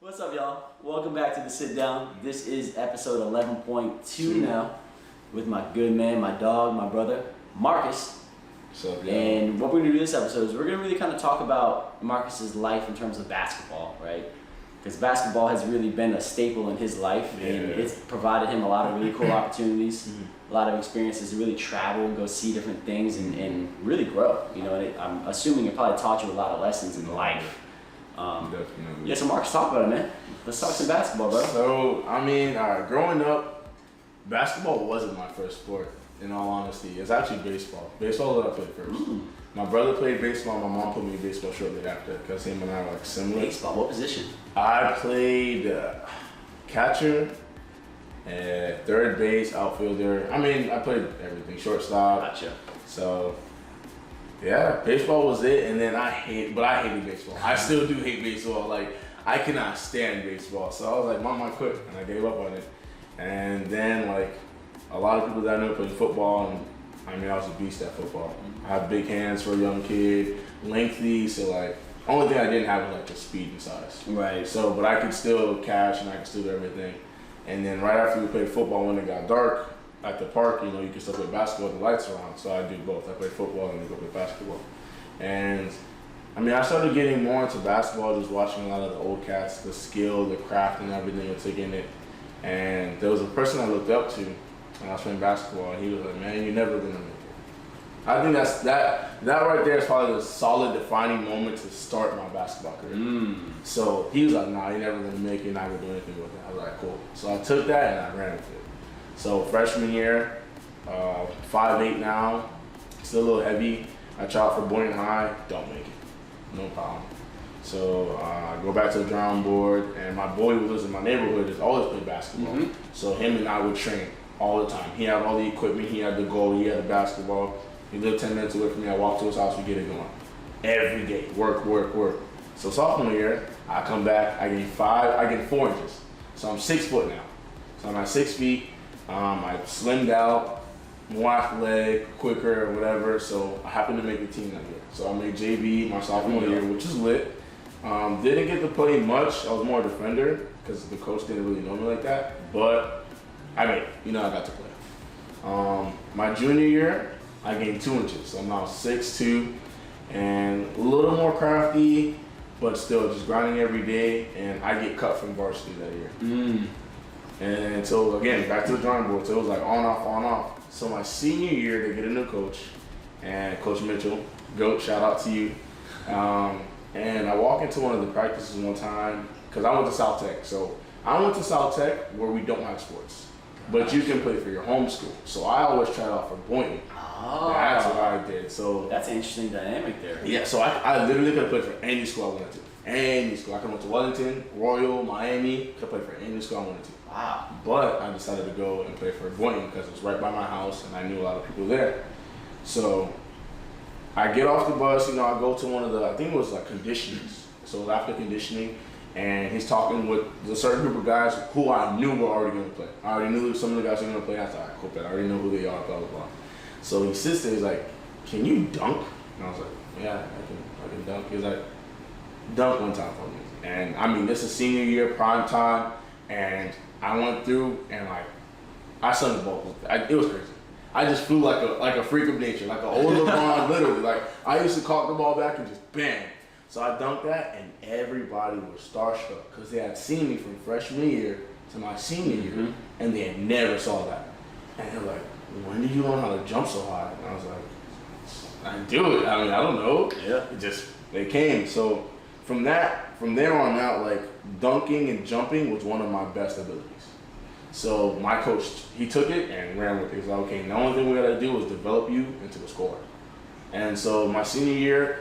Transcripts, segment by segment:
What's up, y'all? Welcome back to the Sit Down. This is episode 11.2 now with my good man, my dog, my brother, Marcus. What's up, y'all? And what we're gonna do this episode is we're gonna really kind of talk about Marcus's life in terms of basketball, right? Because basketball has really been a staple in his life, and it's provided him a lot of really cool opportunities, a lot of experiences to really travel and go see different things and really grow. You know, and I'm assuming it probably taught you a lot of lessons in life. Definitely. Yeah, so Marcus, talk about it, man. Let's talk some basketball, bro. So, growing up, basketball wasn't my first sport, in all honesty. It's actually baseball. Baseball is what I played first. My brother played baseball. My mom put me in baseball shortly after because him and I were like similar. Baseball, what position? I played catcher, third base, outfielder. I played everything, shortstop. Gotcha. So, yeah, baseball was it, and then I hated baseball. I still do hate baseball. Like, I cannot stand baseball. So I was like, Mom, I quit, and I gave up on it. And then, like, a lot of people that I know played football, and I was a beast at football. I have big hands for a young kid, lengthy, so like, only thing I didn't have was like just speed and size. Right. So, but I could still catch and I could still do everything. And then right after we played football, when it got dark at the park, you can still play basketball with the lights are on. So I do both. I play football and then go play basketball. And I started getting more into basketball, just watching a lot of the old cats, the skill, the craft, and everything it took in it. And there was a person I looked up to when I was playing basketball, and he was like, "Man, you're never gonna make it." I think that right there is probably the solid defining moment to start my basketball career. So he was like, "Nah, you're never gonna make it. You're not gonna do anything with it." I was like, "Cool." So I took that and I ran with it. So freshman year, 5'8" now, still a little heavy. I tried out for Boynton High, don't make it, no problem. So I go back to the drawing board, and my boy who lives in my neighborhood has always played basketball. So him and I would train all the time. He had all the equipment, he had the goal, he had the basketball. He lived 10 minutes away from me. I walked to his house, we get it going. Every day, work. So sophomore year, I come back, I gain 4 inches. So I'm 6 foot now. So I'm at 6 feet. I slimmed out, more athletic, quicker, or whatever. So I happened to make the team that year. So I made JV my sophomore year, which is lit. Didn't get to play much. I was more a defender because the coach didn't really know me like that. But I got to play. My junior year, I gained 2 inches. So I'm now 6'2", and a little more crafty, but still just grinding every day. And I get cut from varsity that year. And so again, back to the drawing board. So it was like on, off. So my senior year, they get a new coach, and Coach Mitchell, GOAT, shout out to you. And I walk into one of the practices one time, because I went to South Tech. So I went to South Tech where we don't have sports, but you can play for your home school. So I always tried out for Boynton. Oh. That's what I did. So that's an interesting dynamic there. Yeah, so I literally could have played for any school I wanted to. Any school. I could have went to Wellington, Royal, Miami, could have played for any school I wanted to. Wow. But I decided to go and play for Boynton because it was right by my house and I knew a lot of people there. So I get off the bus, I go to one of the, I think it was like conditionings. So it was after conditioning, and he's talking with a certain group of guys who I knew were already going to play. I already knew some of the guys were going to play. I thought, cool, I already know who they are, blah, blah, blah. So he sits there, he's like, "Can you dunk?" And I was like, "Yeah, I can dunk." He was like, "Dunk one time for me." And this is senior year, prime time, and I went through and I sung the ball. It was crazy. I just flew like a freak of nature, like an old LeBron, literally. Like I used to cock the ball back and just bang. So I dunked that, and everybody was starstruck because they had seen me from freshman year to my senior year, and they had never saw that. And they're like, "When did you learn how to jump so high?" And I was like, "I do it. I don't know." Yeah. They came. So from there on out, like dunking and jumping was one of my best abilities. So my coach, he took it and ran with it. He's like, "Okay, the only thing we gotta do is develop you into a scorer." And so my senior year,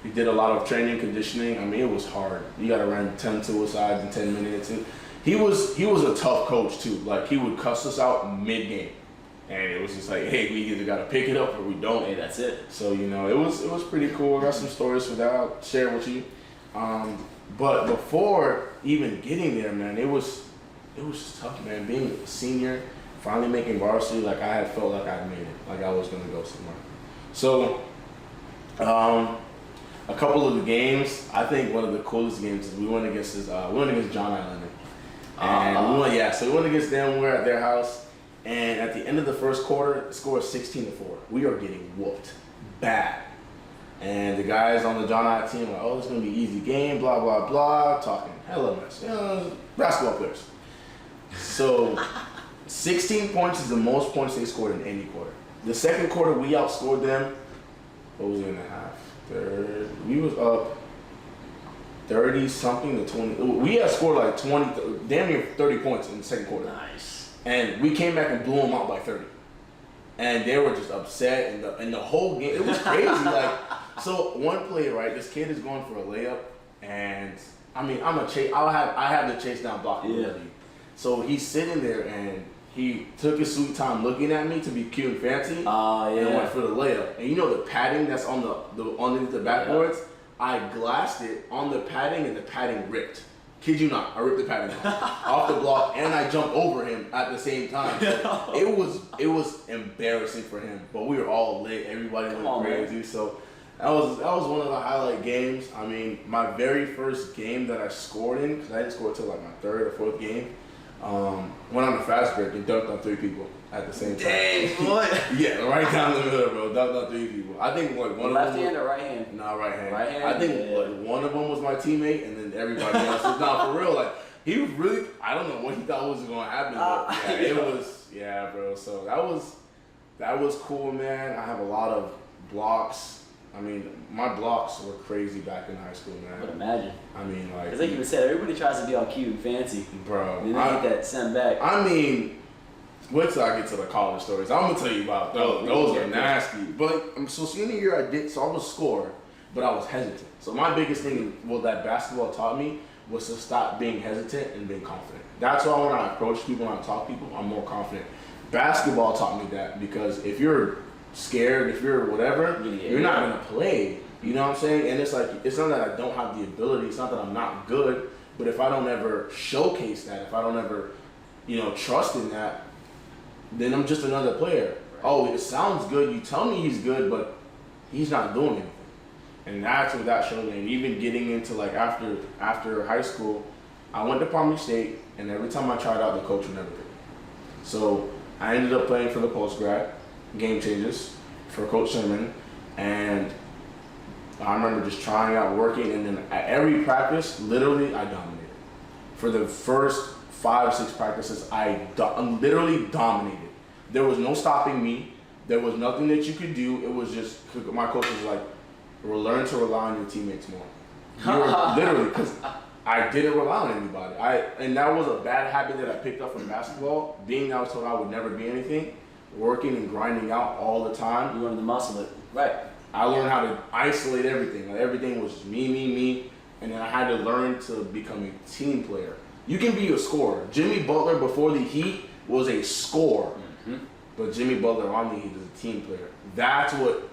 we did a lot of training, conditioning. It was hard. You gotta run 10 suicides in 10 minutes. And he was a tough coach too. Like he would cuss us out mid-game. And it was just like, "Hey, we either gotta pick it up or we don't." Hey, that's it. So it was pretty cool. I got some stories for that I'll share with you. But before even getting there, man, it was just tough, man. Being a senior, finally making varsity, like I had felt like I'd made it, like I was gonna go somewhere. So a couple of the games, I think one of the coolest games is we went against John Island. And we went against them. We're at their house. And at the end of the first quarter, the score is 16-4. We are getting whooped bad. And the guys on the John Island team are like, oh, it's going to be an easy game, blah, blah, blah, talking hella mess. Basketball players. So 16 points is the most points they scored in any quarter. The second quarter, we outscored them. What was it in the half? We was up 30-something to 20. We had scored like 20, damn near 30 points in the second quarter. Nice. And we came back and blew them out by 30. And they were just upset, and the whole game, it was crazy. So one play, right, this kid is going for a layup, and I have the chase down block already. So he's sitting there, and he took his sweet time looking at me to be cute and fancy, and went for the layup. And you know the padding that's on underneath the backboards? Yeah. I glassed it on the padding, and the padding ripped. Kid you not, I ripped the padding off the block, and I jumped over him at the same time. So it was embarrassing for him, but we were all lit. Everybody went crazy. Man. So that was one of the highlight games. I mean, my very first game that I scored in, because I didn't score until like my third or fourth game. Went on a fast break and dunked on 3 people at the same time. Dang, what? Yeah, right down the middle, bro. Dunked on 3 people. I think like one left of them. Left hand or right hand? Nah, right hand. Right hand. I think like one of them was my teammate, and then everybody else was not for real. Like he was really. I don't know what he thought was going to happen, but it was. Yeah, bro. So that was cool, man. I have a lot of blocks. I mean, my blocks were crazy back in high school, man. But imagine. I mean, like. Because like you said, everybody tries to be all cute and fancy. Bro. And then they get that sent back. I mean, wait till I get to the college stories. I'm going to tell you about those. Those are nasty. But so senior year I was a scorer, but I was hesitant. So my biggest thing, that basketball taught me was to stop being hesitant and being confident. That's why when I approach people, when I talk to people, I'm more confident. Basketball taught me that because if you're scared, if you're whatever, you're not gonna play. You know what I'm saying? And it's like, it's not that I don't have the ability, it's not that I'm not good, but if I don't ever showcase that, if I don't ever, trust in that, then I'm just another player. Right. Oh, it sounds good, you tell me he's good, but he's not doing anything. And that's what that showed me. And even getting into like after high school, I went to Palm Beach State, and every time I tried out, the coach would never pick me. So I ended up playing for the post-grad game changes for Coach Sherman, and I remember just trying out, working, and then at every practice, literally, I dominated. For the first 5 or 6 practices, I literally dominated. There was no stopping me. There was nothing that you could do. It was just, my coach was like, learn to rely on your teammates more. Literally, because I didn't rely on anybody. And that was a bad habit that I picked up from basketball. Being that I was told I would never be anything, working and grinding out all the time. You learned to muscle it. Right. I learned how to isolate everything. Like everything was me. And then I had to learn to become a team player. You can be a scorer. Jimmy Butler before the Heat was a scorer. Mm-hmm. But Jimmy Butler on the Heat is a team player. That's what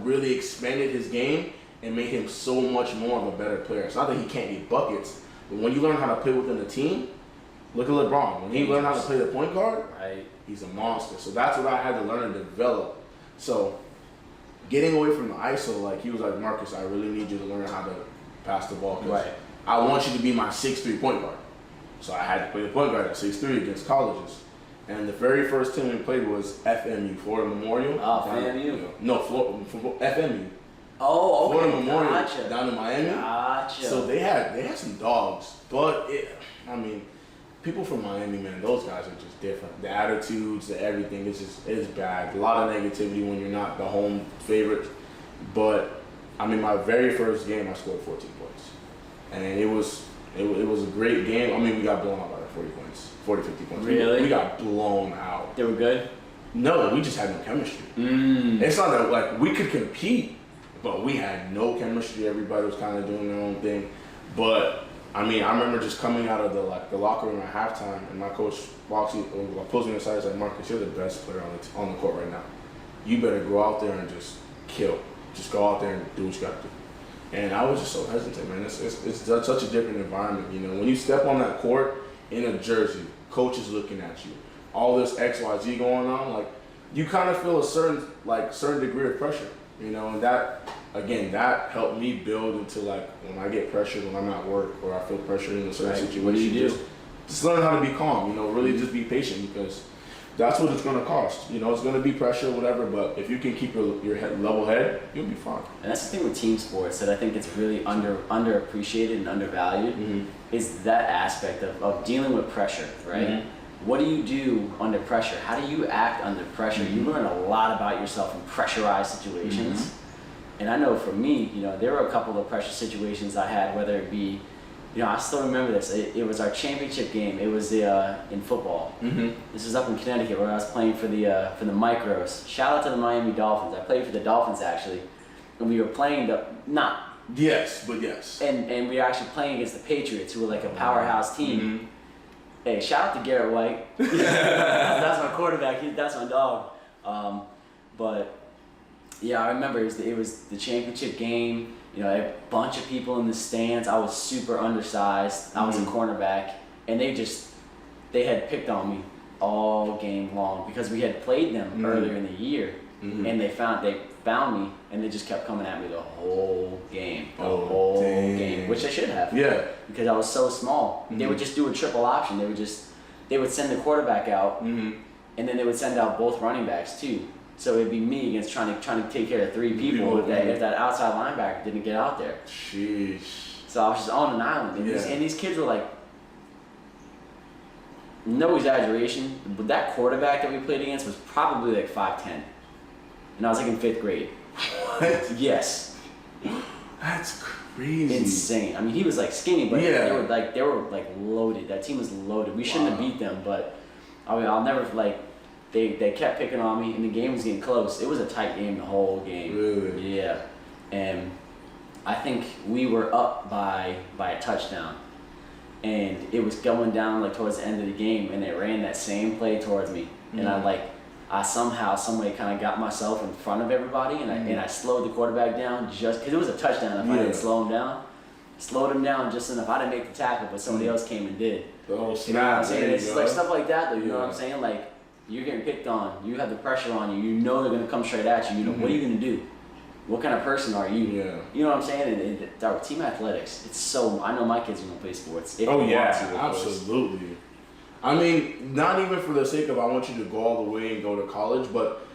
really expanded his game and made him so much more of a better player. It's not that he can't get buckets, but when you learn how to play within a team, look at LeBron. When he learned how to play the point guard, right, he's a monster. So that's what I had to learn and develop. So getting away from the ISO, like he was like, Marcus, I really need you to learn how to pass the ball. Right. I want you to be my 6'3" point guard. So I had to play the point guard at 6'3" against colleges. And the very first team we played was FMU, Florida Memorial. Oh, FMU? No, FMU. Oh, okay. Florida Memorial, gotcha. Down in Miami. Gotcha. So they had some dogs, but people from Miami, man, those guys are just different. The attitudes, the everything is bad. A lot of negativity when you're not the home favorite. But my very first game, I scored 14 points, and it was a great game. We got blown out by 40 points, 40, 50 points. Really? We got blown out. They were good? No, we just had no chemistry. It's not that like we could compete, but we had no chemistry. Everybody was kind of doing their own thing. But I remember just coming out of the locker room at halftime, and my coach pulls me aside and said, "Marcus, you're the best player on the court right now. You better go out there and just kill. Just go out there and do what you got to do." And I was just so hesitant, man. It's such a different environment, when you step on that court in a jersey, coach is looking at you, all this XYZ going on, like you kind of feel a certain degree of pressure, and again, that helped me build into like when I get pressured when I'm at work or I feel pressure in a certain situation. What do you do? Just learn how to be calm. You know, really just be patient because that's what it's going to cost. You know, it's going to be pressure, whatever. But if you can keep your level head, you'll be fine. And that's the thing with team sports that I think it's really underappreciated and undervalued is that aspect of dealing with pressure, right? What do you do under pressure? How do you act under pressure? You learn a lot about yourself in pressurized situations. And I know for me, you know, there were a couple of pressure situations I had, whether it be, you know, I still remember this. It was our championship game. It was in football. This was up in Connecticut where I was playing for the Micros. Shout out to the Miami Dolphins. I played for the Dolphins actually, and we were playing Yes, but yes. And we were actually playing against the Patriots, who were like a powerhouse team. Hey, shout out to Garrett White. That's my quarterback. That's my dog. But yeah, I remember it was the championship game. You know, a bunch of people in the stands. I was super undersized. I was a cornerback, and they had picked on me all game long because we had played them earlier in the year, and they found me, and they just kept coming at me the whole game, game, which I should have. Yeah. Because I was so small. They would just do a triple option. They would send the quarterback out, and then they would send out both running backs too. So it'd be me against trying to take care of three people if that outside linebacker didn't get out there. Sheesh. So I was just on an island, and these kids were like, no exaggeration, but that quarterback that we played against was probably like 5'10", and I was like in 5th grade. What? Yes. That's crazy. Insane. I mean, he was like skinny, but they were like loaded. That team was loaded. We shouldn't have beat them, but I mean, I'll never like. They kept picking on me, and the game was getting close. It was a tight game the whole game. Really? Yeah. And I think we were up by a touchdown. And it was going down like towards the end of the game, and they ran that same play towards me. And I somehow, some way kind of got myself in front of everybody, and I slowed the quarterback down just because it was a touchdown. If I didn't slow him down, slowed him down just enough. I didn't make the tackle, but somebody else came and did. Oh, snap. You know what I'm saying? It's like stuff like that, though. You know what I'm saying? Like, you're getting picked on. You have the pressure on you. You know they're gonna come straight at you. You know what are you gonna do? What kind of person are you? Yeah. You know what I'm saying? And our team athletics. It's so. I know my kids are gonna play sports. Absolutely. I mean, not even for the sake of I want you to go all the way and go to college, but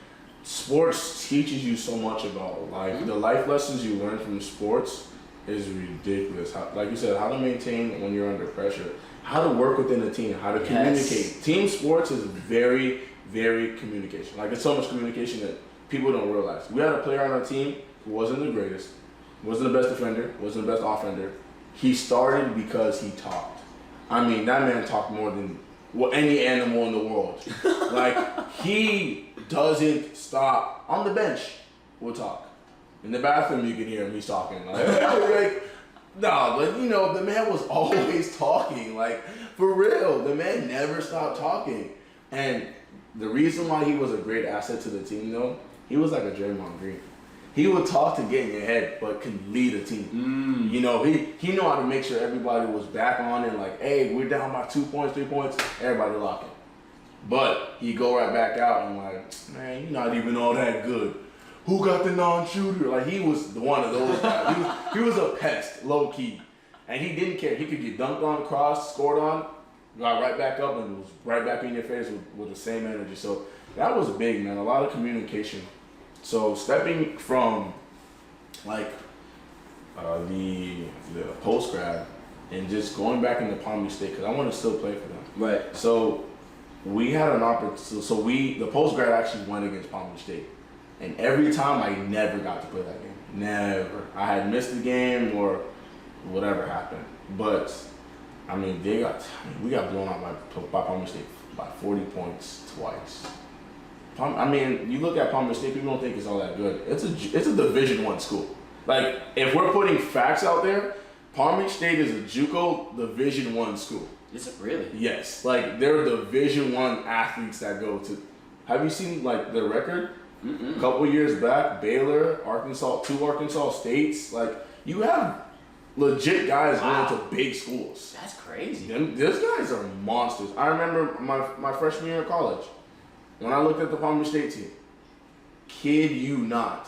sports teaches you so much about life. The life lessons you learn from sports is ridiculous. Like you said, how to maintain when you're under pressure. How to work within a team, how to communicate. Team sports is very, very communication. Like, it's so much communication that people don't realize. We had a player on our team who wasn't the greatest, wasn't the best defender, wasn't the best offender. He started because he talked. I mean, that man talked more than any animal in the world. Like, he doesn't stop. On the bench, we'll talk. In the bathroom, you can hear him, he's talking. Like no, but you know, the man was always talking, like, for real. The man never stopped talking. And the reason why he was a great asset to the team, though, he was like a Draymond Green. He would talk to get in your head, but can lead a team. You know, he knew how to make sure everybody was back on it, like, hey, we're down by 2 points, 3 points, everybody locking. But he go right back out and like, man, you're not even all that good. Who got the non-shooter? Like, he was one of those guys. He was a pest, low key. And he didn't care. He could get dunked on, crossed, scored on, got right back up, and was right back in your face with the same energy. So that was big, man. A lot of communication. So stepping from, like, the post-grad and just going back into Palm Beach State, because I want to still play for them. Right. So we had an opportunity. The post-grad actually went against Palm Beach State. And every time I never got to play that game. Never. I had missed the game or whatever happened. But I mean, we got blown out by Palm Beach State by 40 points twice. I mean, you look at Palm Beach State, people don't think it's all that good. It's a Division I school. Like, if we're putting facts out there, Palm Beach State is a JUCO Division I school. Is it really? Yes. Like, they're Division I athletes that go to. Have you seen like their record? A couple years back, Baylor, Arkansas, 2 Arkansas States. Like, you have legit guys going to big schools. That's crazy. Those guys are monsters. I remember my freshman year of college, when I looked at the Palm Beach State team, kid you not,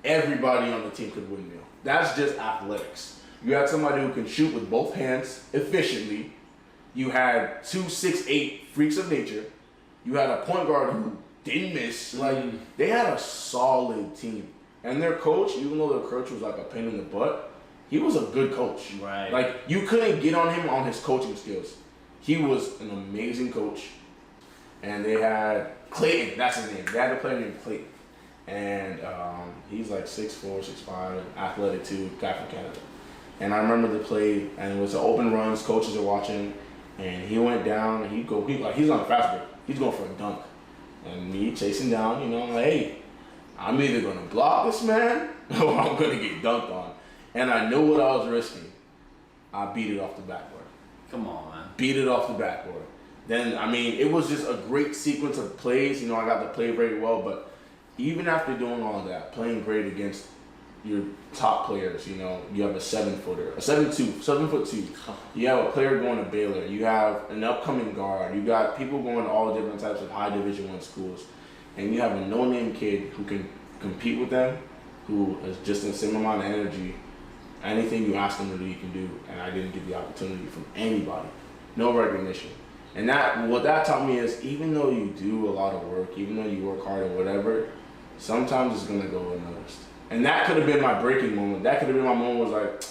everybody on the team could windmill. That's just athletics. You had somebody who can shoot with both hands efficiently. You had 2 6'8" freaks of nature. You had a point guard who didn't miss. Like, they had a solid team. And their coach, even though their coach was like a pain in the butt, he was a good coach. Right. Like, you couldn't get on him on his coaching skills. He was an amazing coach. And they had Clayton, that's his name. They had a player named Clayton. And he's like 6'4", 6'5", athletic too, guy from Canada. And I remember the play, and it was an open runs, coaches are watching, and he went down, and he's on a fast break. He's going for a dunk. And me chasing down, you know, I'm like, hey, I'm either going to block this man or I'm going to get dunked on. And I knew what I was risking. I beat it off the backboard. Come on, man. Beat it off the backboard. Then, I mean, it was just a great sequence of plays. You know, I got to play very well, but even after doing all that, playing great against your top players, you know, you have a 7-footer, a 7'2", you have a player going to Baylor, you have an upcoming guard, you got people going to all different types of high Division I schools, and you have a no-name kid who can compete with them, who is just in the same amount of energy. Anything you ask him to do, he can do, and I didn't get the opportunity from anybody, no recognition. And what that taught me is, even though you do a lot of work, even though you work hard or whatever, sometimes it's gonna go unnoticed. And that could have been my breaking moment. That could have been my moment was like,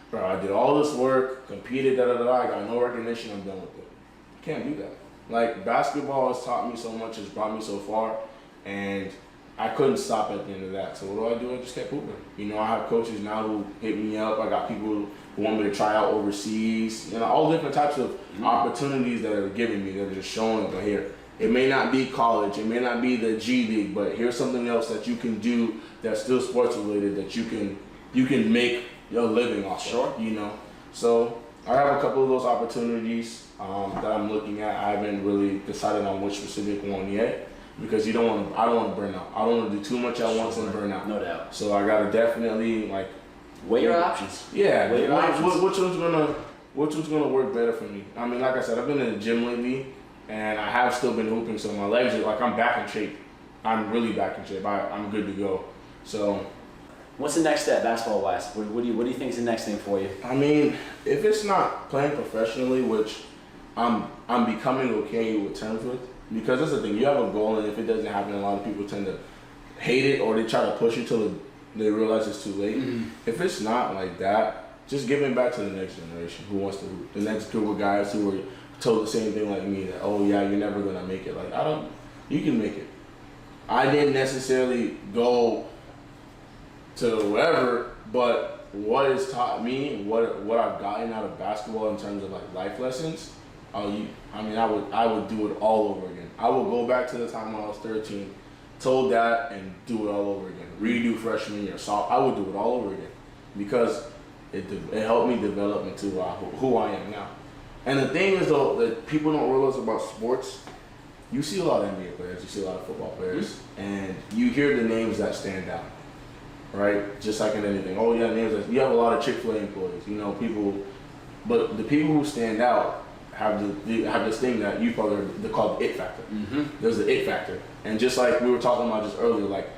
bro, I did all this work, competed, I got no recognition, I'm done with it. You can't do that. Like, basketball has taught me so much, has brought me so far, and I couldn't stop at the end of that. So what do? I just kept hooping. You know, I have coaches now who hit me up. I got people who want me to try out overseas. You know, all different types of opportunities that are giving me. They're just showing up here. It may not be college, it may not be the G League, but here's something else that you can do that's still sports related that you can make your living off of. Sure. You know, so I have a couple of those opportunities that I'm looking at. I haven't really decided on which specific one yet because I don't want to burn out. I don't want to do too much at once and burn out. No doubt. So I gotta definitely like weigh your options. Yeah, Weigh your options. which one's gonna work better for me? I mean, like I said, I've been in the gym lately. And I have still been hooping, so my legs are like, I'm back in shape. I'm really back in shape. I'm good to go. So, what's the next step, basketball-wise? What do you think is the next thing for you? I mean, if it's not playing professionally, which I'm becoming okay with terms with, because that's the thing. You have a goal, and if it doesn't happen, a lot of people tend to hate it or they try to push it till they realize it's too late. Mm-hmm. If it's not like that, just give it back to the next generation who wants to hoop. The next group of guys who are told the same thing like me, that, oh yeah, you're never gonna make it. Like, you can make it. I didn't necessarily go to wherever, but what has taught me, what I've gotten out of basketball in terms of like life lessons, I would do it all over again. I would go back to the time when I was 13, told that, and do it all over again. Redo freshman year, so I would do it all over again because it helped me develop into who I am now. And the thing is, though, that people don't realize about sports, you see a lot of NBA players, you see a lot of football players, and you hear the names that stand out, right? Just like in anything. Oh, yeah, names that, you have a lot of Chick-fil-A employees, you know, people, but the people who stand out have this thing that you probably they're called the it factor. Mm-hmm. There's the it factor. And just like we were talking about just earlier, like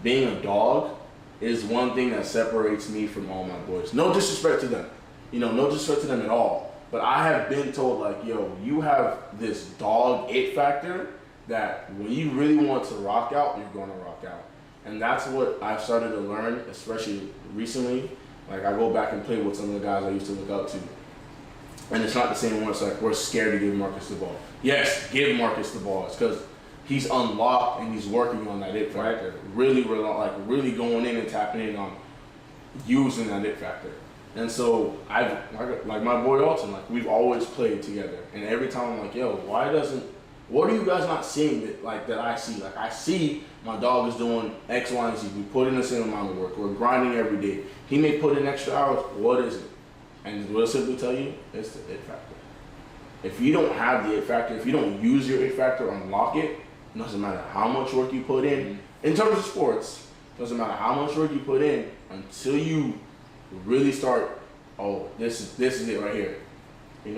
being a dog is one thing that separates me from all my boys. No disrespect to them, you know, no disrespect to them at all. But I have been told, like, yo, you have this dog it factor that when you really want to rock out, you're going to rock out. And that's what I've started to learn, especially recently. Like, I go back and play with some of the guys I used to look up to. And it's not the same one. It's like, we're scared to give Marcus the ball. Yes, give Marcus the ball. It's because he's unlocked and he's working on that it factor. Really going in and tapping in on using that it factor. And so like my boy Alton, like we've always played together. And every time I'm like, yo, what are you guys not seeing that I see? Like, I see my dog is doing X, Y, and Z. We put in the same amount of work. We're grinding every day. He may put in extra hours. What is it? And what I'll simply tell you, it's the it factor. If you don't have the it factor, if you don't use your it factor, unlock it, it doesn't matter how much work you put in terms of sports, it doesn't matter how much work you put in until you really start, oh, this is it right here. You're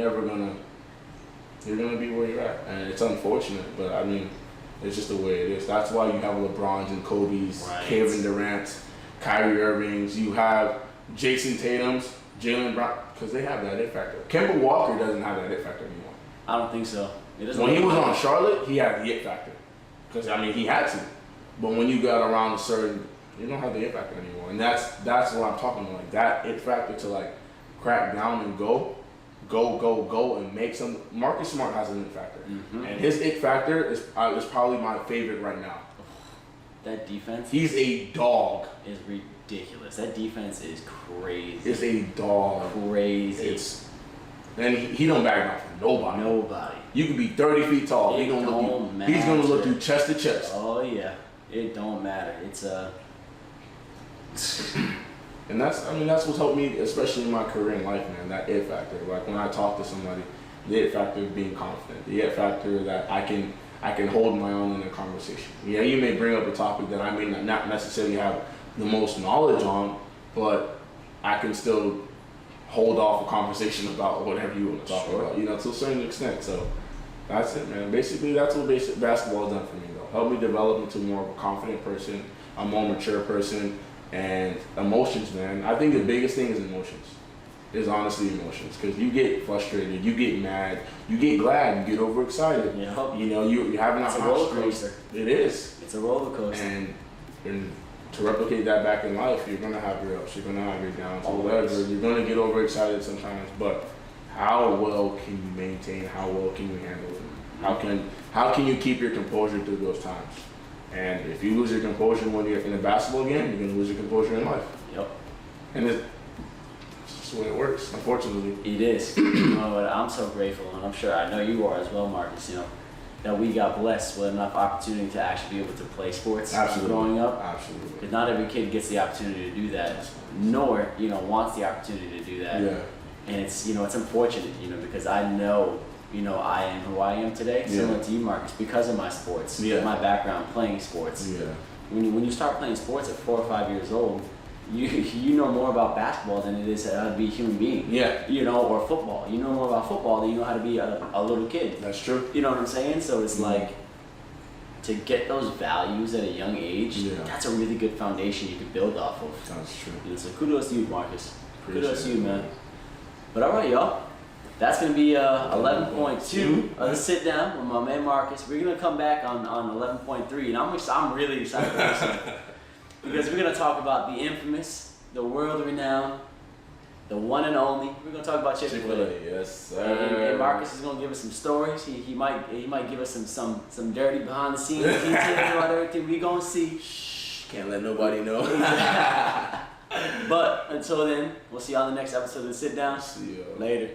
gonna be where you're at. And it's unfortunate, but I mean, it's just the way it is. That's why you have LeBrons and Kobe's, right. Kevin Durant, Kyrie Irvings, you have Jason Tatum's, Jalen Brown, because they have that it factor. Kemba Walker doesn't have that it factor anymore. I don't think so. When he was on Charlotte, he had the it factor. Because, I mean, he had to. But when you got around a certain, you don't have the it factor anymore. And that's what I'm talking about. Like, that it factor to, like, crack down and go, and make some. Marcus Smart has an it factor. Mm-hmm. And his it factor is probably my favorite right now. That defense? He's a dog. Is ridiculous. That defense is crazy. It's a dog. Crazy. And he don't back down for nobody. Nobody. You could be 30 feet tall. He's gonna look you chest to chest. Oh yeah. It don't matter. It's And that's what's helped me, especially in my career in life, man. That it factor. Like when I talk to somebody, the it factor of being confident. The it factor that I can hold my own in a conversation. Yeah, you may bring up a topic that I may not necessarily have the most knowledge on, but I can still hold off a conversation about whatever you want to talk about, to a certain extent. So that's it, man. Basically, that's what basic basketball has done for me, though. Helped me develop into more of a confident person, a more mature person, and emotions, man. I think the biggest thing is emotions. Is honestly emotions, because you get frustrated, you get mad, you get glad, you get overexcited. Yeah. You're having a roller coaster. It is. It's a roller coaster. And to replicate that back in life, you're gonna have your ups, you're gonna have your downs, or whatever. You're gonna get overexcited sometimes, but how well can you maintain? How well can you handle it? How can you keep your composure through those times? And if you lose your composure when you're in a basketball game, you're gonna lose your composure in life. Yep. And it's just the way it works, unfortunately. It is. But I'm so grateful, and I'm sure I know you are as well, Marcus. That we got blessed with enough opportunity to actually be able to play sports growing up. Absolutely. Because not every kid gets the opportunity to do that, nor wants the opportunity to do that. Yeah. And it's it's unfortunate, because I know I am who I am today, similar to you, Marcus, because of my sports, my background playing sports. Yeah. When you start playing sports at 4 or 5 years old, you know more about basketball than it is how to be a human being. Yeah. Or football. You know more about football than you know how to be a little kid. That's true. You know what I'm saying? So it's like, to get those values at a young age, that's a really good foundation you can build off of. That's true. So kudos to you, Marcus. Kudos to you, it, man. But all right, y'all. That's going to be 11.2 of the sit down with my man Marcus. We're going to come back on 11.3, and I'm really excited for this one. Because we're going to talk about the infamous, the world-renowned, the one and only. We're going to talk about Chick-fil-A. Yes, sir. And Marcus is going to give us some stories. He might give us some dirty behind-the-scenes details about everything we're going to see. Shh, can't let nobody know. But until then, we'll see you on the next episode of the Sit Down. See you. Later.